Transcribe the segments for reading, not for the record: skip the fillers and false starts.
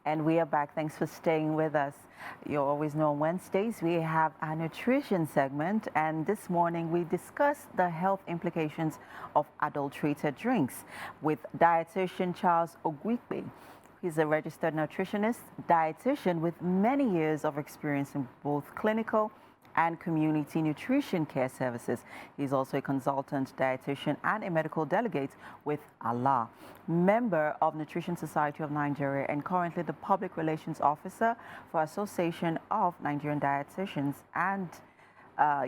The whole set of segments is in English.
And we are back. Thanks for staying with us. You always know on Wednesdays we have our nutrition segment, and this morning we discussed the health implications of adulterated drinks with dietitian Charles Ogwikbe. He's a registered nutritionist, dietitian with many years of experience in both clinical and community nutrition care services. He's also a consultant dietitian and a medical delegate with Allah, member of Nutrition Society of Nigeria, and currently the public relations officer for Association of Nigerian Dietitians and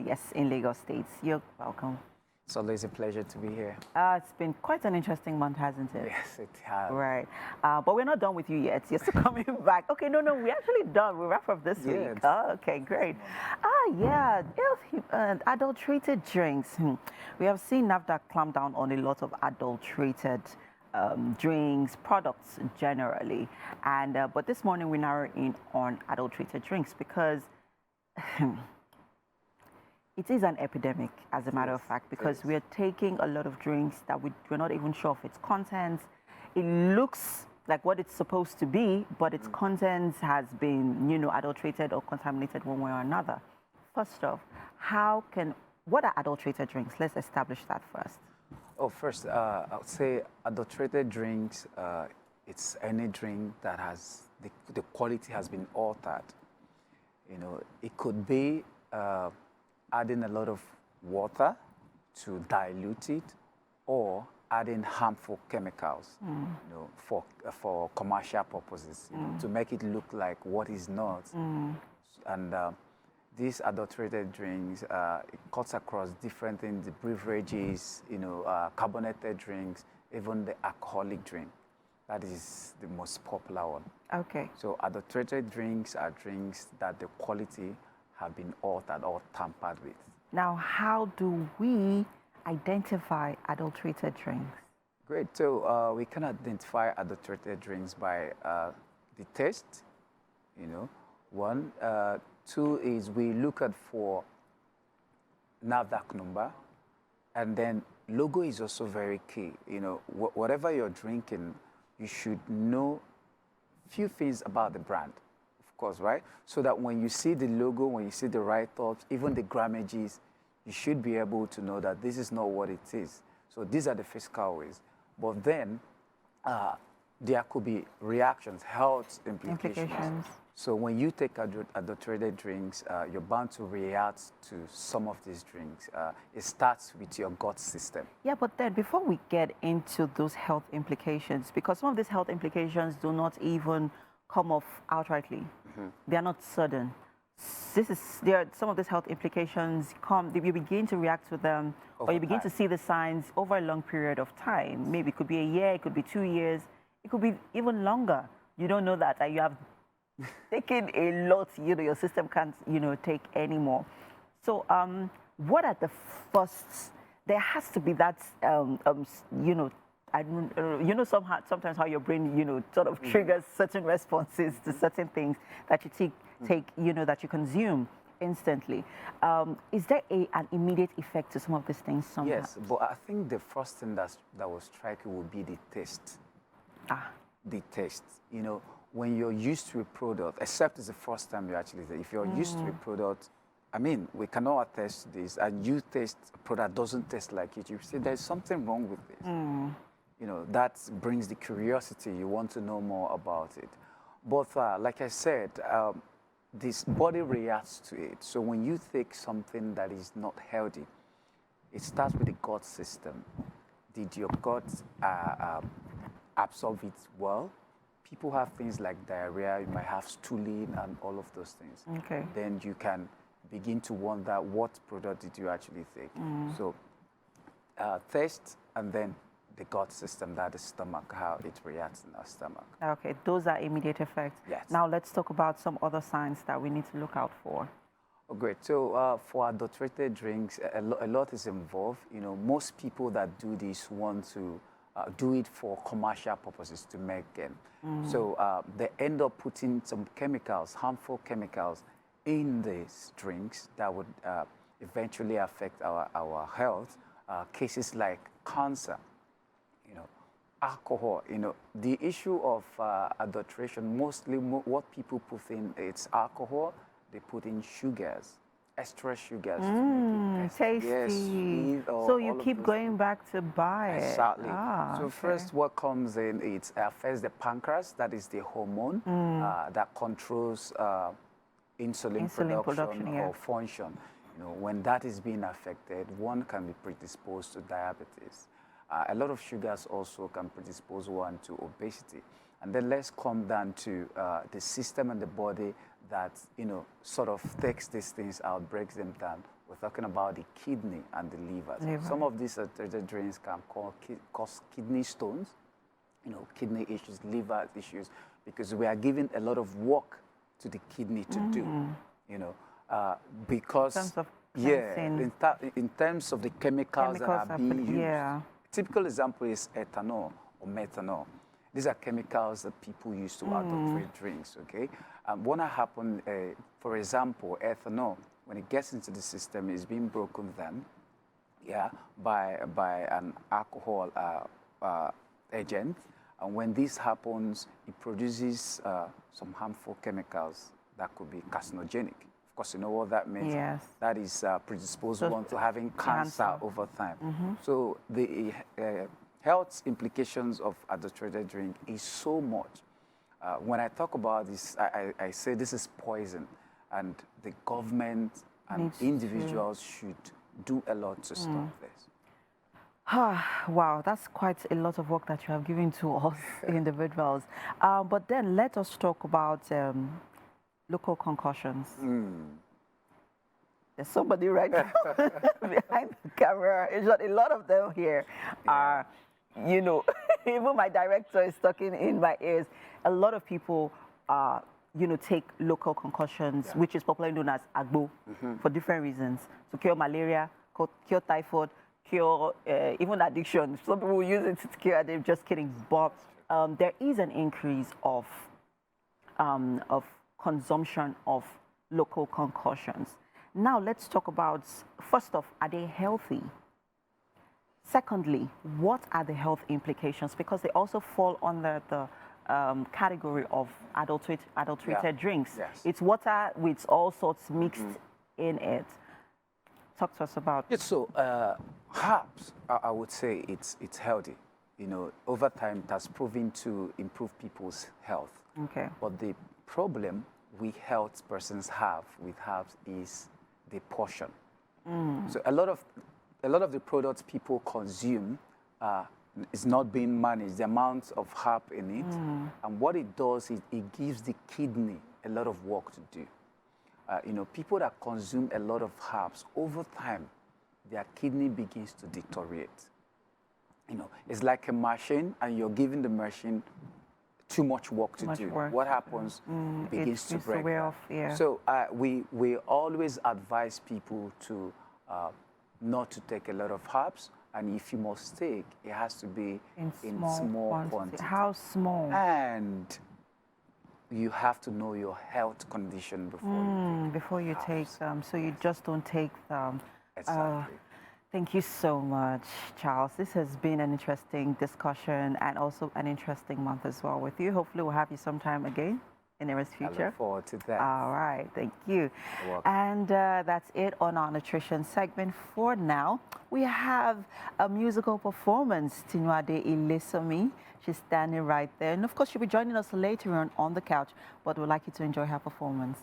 yes, in Lagos State. You're welcome. It's always a pleasure to be here. It's been quite an interesting month, hasn't it? Yes, it has. Right. But we're not done with you yet. You're still coming back. Okay, no, we're actually done. We wrap up this week. Oh, okay, great. Yeah, adulterated drinks. We have seen NAFDAC clamp down on a lot of adulterated drinks, products generally. And but this morning we narrow in on adulterated drinks because it is an epidemic, as a matter of fact, because we are taking a lot of drinks that we're not even sure of its contents. It looks like what it's supposed to be, but its contents has been, adulterated or contaminated one way or another. First off, what are adulterated drinks? Let's establish that first. Oh, first, I would say adulterated drinks, it's any drink that has, the quality has been altered. It could be adding a lot of water to dilute it, or adding harmful chemicals, for commercial purposes, to make it look like what is not. And these adulterated drinks, it cuts across different things: the beverages, carbonated drinks, even the alcoholic drink. That is the most popular one. Okay. So adulterated drinks are drinks that the quality have been altered or tampered with. Now, how do we identify adulterated drinks? Great. So we can identify adulterated drinks by the taste, one. Two is we look at for NAFDAC number, and then logo is also very key. Whatever you're drinking, you should know few things about the brand. Course, right? So that when you see the logo, when you see the write-ups, even the grammages, you should be able to know that this is not what it is. So these are the physical ways. But then there could be reactions, health implications. So when you take adulterated drinks, you're bound to react to some of these drinks. It starts with your gut system. Yeah, but then before we get into those health implications, because some of these health implications do not even come off outrightly. They are not sudden. Some of these health implications you begin to react to them, or you begin to see the signs over a long period of time. Maybe it could be a year, it could be 2 years, it could be even longer. You don't know that, and you have taken a lot, your system can't, take anymore. So what are the first, there has to be that, sometimes how your brain, sort of triggers certain responses to certain things that you take, that you consume instantly. Is there an immediate effect to some of these things somehow? Yes, but I think the first thing that was striking would be the taste. The taste. When you're used to a product, except it's the first time you actually taste. If you're used to a product, we cannot attest to this, and you taste a product doesn't taste like it, you say there's something wrong with this. That brings the curiosity. You want to know more about it. But like I said, this body reacts to it. So when you take something that is not healthy, it starts with the gut system. Did your gut absorb it well? People have things like diarrhea, you might have stooling and all of those things. Okay. Then you can begin to wonder what product did you actually take. So taste, and then the gut system, that is stomach, how it reacts in our stomach. Okay, those are immediate effects. Yes. Now let's talk about some other signs that we need to look out for. Oh, great. So for adulterated drinks, a lot is involved. Most people that do this want to do it for commercial purposes to make them. So they end up putting some chemicals, harmful chemicals, in these drinks that would eventually affect our health. Cases like cancer, alcohol, the issue of adulteration, mostly what people put in, it's alcohol, they put in sugars, extra sugars to make it Tasty. yes, sweet, So you keep going back to buy it. exactly. Ah, So first, what comes in, it's first the pancreas, that is the hormone that controls insulin production yeah. or function. When that is being affected, one can be predisposed to diabetes. A lot of sugars also can predispose one to obesity. And then let's come down to the system and the body that, sort of takes these things out, breaks them down. We're talking about the kidney and the liver. Some of these adulterated drinks can cause kidney stones, kidney issues, liver issues, because we are giving a lot of work to the kidney to do, because, in terms of in terms of the chemicals that are being used. Yeah. Typical example is ethanol or methanol. These are chemicals that people use to adulterate drinks, okay? What happened, for example, ethanol, when it gets into the system, is being broken down, by an alcohol agent. And when this happens, it produces some harmful chemicals that could be carcinogenic. Of course, you know what that means? Yes. That is predisposed one to having cancer over time. So the health implications of adulterated drink is so much. When I talk about this, I say this is poison, and the government and individuals should do a lot to stop this. Wow, that's quite a lot of work that you have given to us individuals. But then let us talk about local concussions. There's somebody right now behind the camera. A lot of them here are, even my director is talking in my ears. A lot of people, take local concussions, which is popularly known as agbo, for different reasons. To cure malaria, cure typhoid, cure even addiction. Some people will use it to cure. They're just kidding. But there is an increase of consumption of local concussions. Now let's talk about, first off, are they healthy? Secondly, what are the health implications? Because they also fall under the category of adulterated drinks. Yes. It's water with all sorts mixed in it. Talk to us about it. So herbs, I would say it's healthy. Over time, it has proven to improve people's health. Okay. But the problem we health persons have with herbs is the portion. So a lot of the products people consume is not being managed, the amount of herb in it. And what it does is it gives the kidney a lot of work to do. People that consume a lot of herbs, over time, their kidney begins to deteriorate. It's like a machine, and you're giving the machine too much work to do. What happens? It begins to break down. So we always advise people to not to take a lot of herbs, and if you must take, it has to be in small quantity. How small? And you have to know your health condition before you take them. So you just don't take them. Exactly. Thank you so much, Charles. This has been an interesting discussion and also an interesting month as well with you. Hopefully we'll have you sometime again in the near future. I look forward to that. All right, thank you. You're welcome. And that's it on our nutrition segment for now. We have a musical performance, Tinuade Ilesomi. She's standing right there. And of course, she'll be joining us later on the couch, but we'd like you to enjoy her performance.